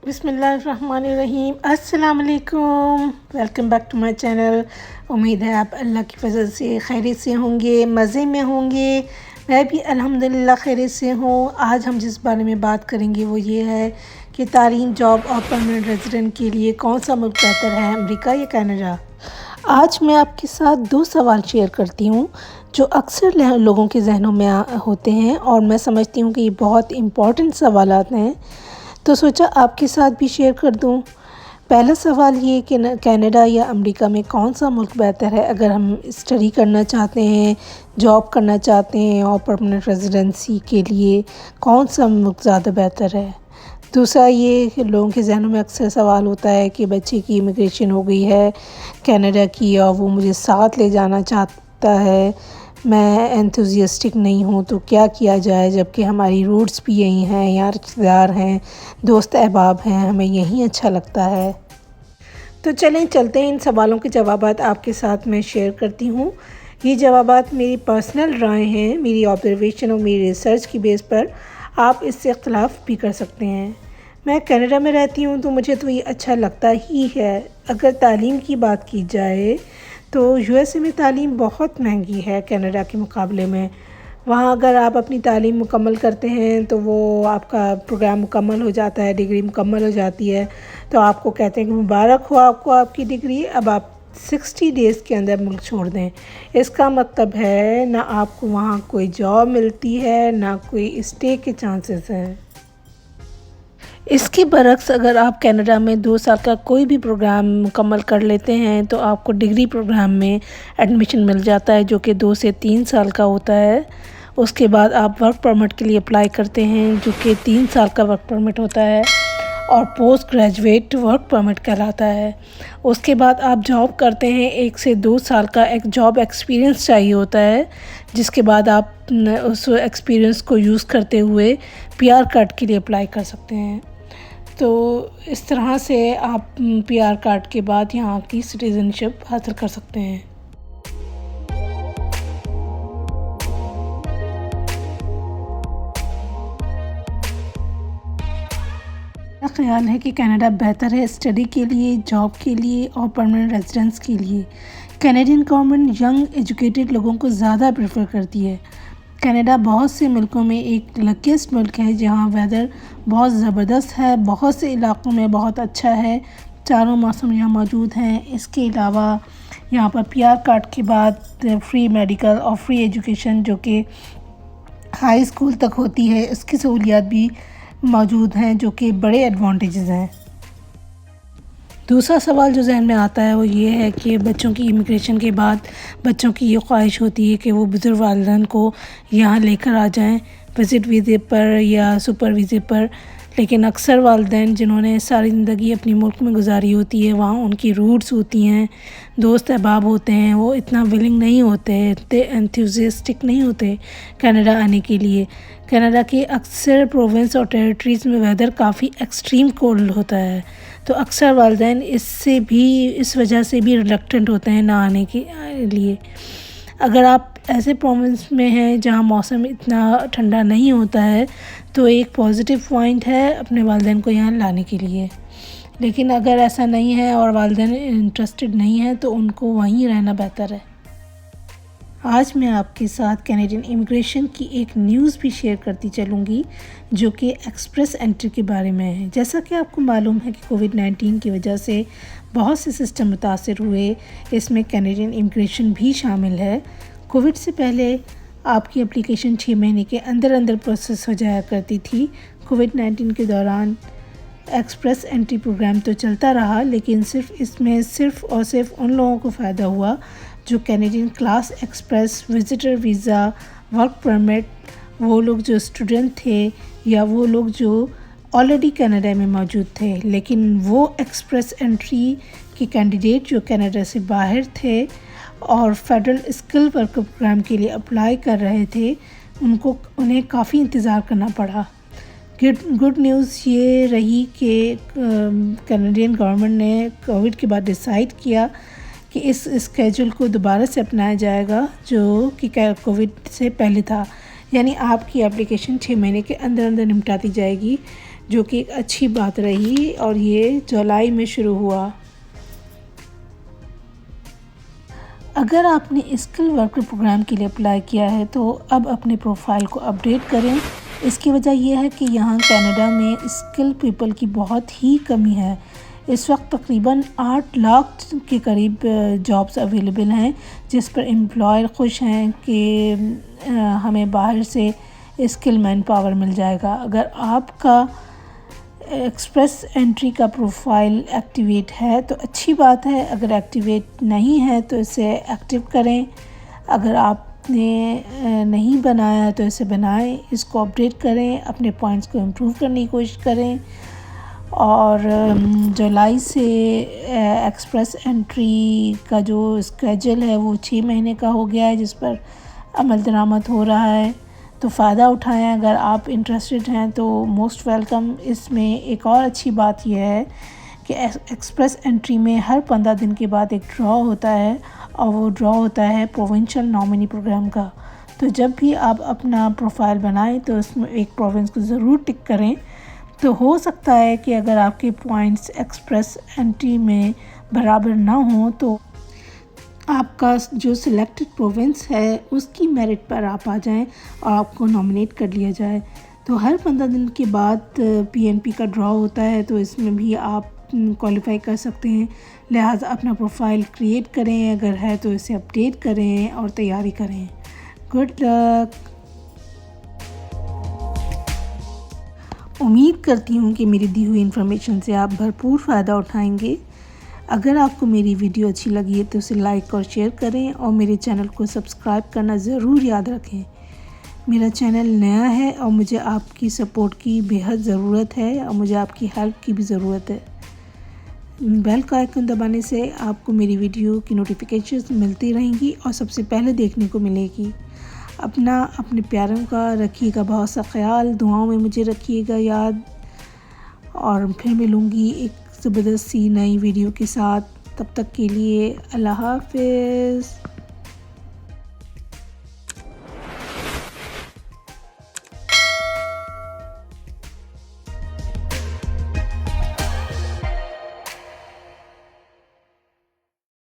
बिस्मिल्लाहिर्रहमानिर्रहीम। अस्सलाम वालेकुम। Welcome back to my channel. उम्मीद है आप अल्लाह की फजल से खैरियत से होंगे, मज़े में होंगे। मैं भी अल्हम्दुलिल्लाह खैरियत से हूँ। आज हम जिस बारे में बात करेंगे वो ये है कि तालीम, जॉब और परमानेंट रेजिडेंट के लिए कौन सा मुल्क बेहतर है, अमेरिका या कनाडा। आज मैं आपके साथ दो सवाल शेयर करती हूँ जो अक्सर लोगों के जहनों में होते हैं और मैं समझती हूँ कि ये बहुत इम्पॉर्टेंट सवालात हैं, तो सोचा आपके साथ भी शेयर कर दूं। पहला सवाल ये कि कनाडा या अमेरिका में कौन सा मुल्क बेहतर है अगर हम स्टडी करना चाहते हैं, जॉब करना चाहते हैं और परमानेंट रेजिडेंसी के लिए कौन सा मुल्क ज़्यादा बेहतर है। दूसरा ये कि लोगों के जहनों में अक्सर सवाल होता है कि बच्चे की इमिग्रेशन हो गई है कनाडा की और वो मुझे साथ ले जाना चाहता है, मैं एंथुजियास्टिक नहीं हूँ, तो क्या किया जाए जबकि हमारी रूट्स भी यहीं हैं, यहाँ रिश्तेदार हैं, दोस्त अहबाब हैं, हमें यहीं अच्छा लगता है। तो चलें चलते हैं, इन सवालों के जवाबात आपके साथ मैं शेयर करती हूँ। ये जवाबात मेरी पर्सनल राय हैं, मेरी ऑब्जर्वेशन और मेरी रिसर्च की बेस पर। आप इससे इख्तलाफ भी कर सकते हैं। मैं कनाडा में रहती हूँ तो मुझे तो ये अच्छा लगता ही है। अगर तालीम की बात की जाए तो यूएसए में तालीम बहुत महंगी है कनाडा के मुकाबले में। वहाँ अगर आप अपनी तालीम मुकम्मल करते हैं तो वो आपका प्रोग्राम मुकम्मल हो जाता है, डिग्री मुकम्मल हो जाती है, तो आपको कहते हैं कि मुबारक हो आपको आपकी डिग्री, अब आप 60 डेज़ के अंदर मुल्क छोड़ दें। इसका मतलब है ना आपको वहाँ कोई जॉब मिलती है, ना कोई स्टे के चांसेस हैं। इसके बरक्स अगर आप कनाडा में 2 साल का कोई भी प्रोग्राम मुकम्मल कर लेते हैं तो आपको डिग्री प्रोग्राम में एडमिशन मिल जाता है जो कि 2 से 3 साल का होता है। उसके बाद आप वर्क परमिट के लिए अप्लाई करते हैं जो कि 3 साल का वर्क परमिट होता है और पोस्ट ग्रेजुएट वर्क परमिट कहलाता है। उसके बाद आप जॉब करते हैं, 1 से 2 साल का एक जॉब एक्सपीरियंस चाहिए होता है, जिसके बाद आप उस एक्सपीरियंस को यूज़ करते हुए पीआर कार्ड के लिए अप्लाई कर सकते हैं। तो इस तरह से आप पीआर कार्ड के बाद यहाँ की सिटीज़नशिप हासिल कर सकते हैं। मेरा ख़्याल है कि कनाडा बेहतर है स्टडी के लिए, जॉब के लिए और परमानेंट रेजिडेंस के लिए। कैनेडियन गवर्नमेंट यंग एजुकेटेड लोगों को ज़्यादा प्रेफर करती है। कनाडा बहुत से मुल्कों में एक लकीस्ट मुल्क है जहाँ वेदर बहुत ज़बरदस्त है, बहुत से इलाक़ों में बहुत अच्छा है, चारों मौसम यहाँ मौजूद हैं। इसके अलावा यहाँ पर पीआर कार्ड के बाद फ्री मेडिकल और फ्री एजुकेशन जो कि हाई स्कूल तक होती है, इसकी सहूलियात भी मौजूद हैं जो कि बड़े एडवांटेजेस हैं। दूसरा सवाल जो जहन में आता है वो ये है कि बच्चों की इमिग्रेशन के बाद बच्चों की ये ख्वाहिश होती है कि वो बुज़ुर्ग वालिदैन को यहाँ लेकर आ जाएं विज़िट वीज़े पर या सुपर वीज़े पर, लेकिन अक्सर वालिदैन जिन्होंने सारी ज़िंदगी अपनी मुल्क में गुजारी होती है, वहाँ उनकी रूट्स होती हैं, दोस्त अहबाब होते हैं, वो इतना विलिंग नहीं होते, इतने एंथुसियास्टिक नहीं होते कनाडा आने के लिए। कनाडा के अक्सर प्रोविंस और टेरिटरीज़ में वेदर काफ़ी एक्सट्रीम कोल्ड होता है, तो अक्सर वालिदैन इस वजह से भी रिलक्टेंट होते हैं ना आने के लिए। अगर आप ऐसे प्रोविंस में हैं जहाँ मौसम इतना ठंडा नहीं होता है तो एक पॉजिटिव पॉइंट है अपने वालिदैन को यहाँ लाने के लिए, लेकिन अगर ऐसा नहीं है और वालिदैन इंटरेस्टेड नहीं है तो उनको वहीं रहना बेहतर है। आज मैं आपके साथ कैनेडियन इमिग्रेशन की एक न्यूज़ भी शेयर करती चलूँगी जो कि एक्सप्रेस एंट्री के बारे में है। जैसा कि आपको मालूम है कि कोविड-19 की वजह से बहुत से सिस्टम मुतासर हुए, इसमें कैनेडियन इमिग्रेशन भी शामिल है। कोविड से पहले आपकी एप्लीकेशन 6 महीने के अंदर अंदर प्रोसेस हो जाया करती थी। कोविड-19 के दौरान एक्सप्रेस एंट्री प्रोग्राम तो चलता रहा, लेकिन इसमें सिर्फ़ और सिर्फ उन लोगों को फ़ायदा हुआ जो Canadian class express, visitor visa, work permit, वो लोग जो स्टूडेंट थे या वो लोग जो ऑलरेडी कनाडा में मौजूद थे, लेकिन वो एक्सप्रेस एंट्री के कैंडिडेट जो कनाडा से बाहर थे और फेडरल स्किल वर्कर प्रोग्राम के लिए अप्लाई कर रहे थे, उन्हें काफ़ी इंतज़ार करना पड़ा। गुड न्यूज़ ये रही कि कैनेडियन गवर्नमेंट ने कोविड के बाद डिसाइड किया कि इस स्केड्यूल को दोबारा से अपनाया जाएगा जो कि कोविड से पहले था। यानी आपकी एप्लीकेशन 6 महीने के अंदर अंदर निपटा दी जाएगी, जो कि एक अच्छी बात रही और ये जुलाई में शुरू हुआ। अगर आपने स्किल वर्कर प्रोग्राम के लिए अप्लाई किया है तो अब अपने प्रोफाइल को अपडेट करें। इसकी वजह यह है कि यहाँ कनाडा में स्किल पीपल की बहुत ही कमी है। इस वक्त तकरीबन 8 लाख के करीब जॉब्स अवेलेबल हैं, जिस पर एम्प्लॉयर खुश हैं कि हमें बाहर से स्किल मैन पावर मिल जाएगा। अगर आपका एक्सप्रेस एंट्री का प्रोफाइल एक्टिवेट है तो अच्छी बात है, अगर एक्टिवेट नहीं है तो इसे एक्टिव करें। अगर आपने नहीं बनाया है तो इसे बनाएं, इसको अपडेट करें, अपने पॉइंट्स को इम्प्रूव करने की कोशिश करें। और जुलाई से एक्सप्रेस एंट्री का जो स्केजल है वो 6 महीने का हो गया है, जिस पर अमल दरामद हो रहा है, तो फ़ायदा उठाएं। अगर आप इंटरेस्टेड हैं तो मोस्ट वेलकम। इसमें एक और अच्छी बात यह है कि एक्सप्रेस एंट्री में हर 15 दिन के बाद एक ड्रॉ होता है, और वो ड्रॉ होता है प्रोविंशियल नॉमिनी प्रोग्राम का। तो जब भी आप अपना प्रोफाइल बनाएं तो उसमें एक प्रोविंस को ज़रूर टिक करें। तो हो सकता है कि अगर आपके पॉइंट्स एक्सप्रेस एंट्री में बराबर ना हो तो आपका जो सिलेक्टेड प्रोविंस है उसकी मेरिट पर आप आ जाएं और आपको नॉमिनेट कर लिया जाए। तो हर 15 दिन के बाद पीएनपी का ड्रॉ होता है, तो इसमें भी आप क्वालिफाई कर सकते हैं। लिहाजा अपना प्रोफाइल क्रिएट करें, अगर है तो इसे अपडेट करें और तैयारी करें। Good luck. उम्मीद करती हूँ कि मेरी दी हुई इन्फॉर्मेशन से आप भरपूर फ़ायदा उठाएंगे। अगर आपको मेरी वीडियो अच्छी लगी है तो उसे लाइक और शेयर करें, और मेरे चैनल को सब्सक्राइब करना ज़रूर याद रखें। मेरा चैनल नया है और मुझे आपकी सपोर्ट की बेहद ज़रूरत है, और मुझे आपकी हेल्प की भी ज़रूरत है। बेल का आइकन दबाने से आपको मेरी वीडियो की नोटिफिकेशंस मिलती रहेंगी और सबसे पहले देखने को मिलेगी। अपने प्यारों का रखिएगा बहुत सा ख्याल, दुआओं में मुझे रखिएगा याद, और फिर मिलूँगी एक ज़बरदस्त सी नई वीडियो के साथ। तब तक के लिए अल्लाह हाफ़िज़।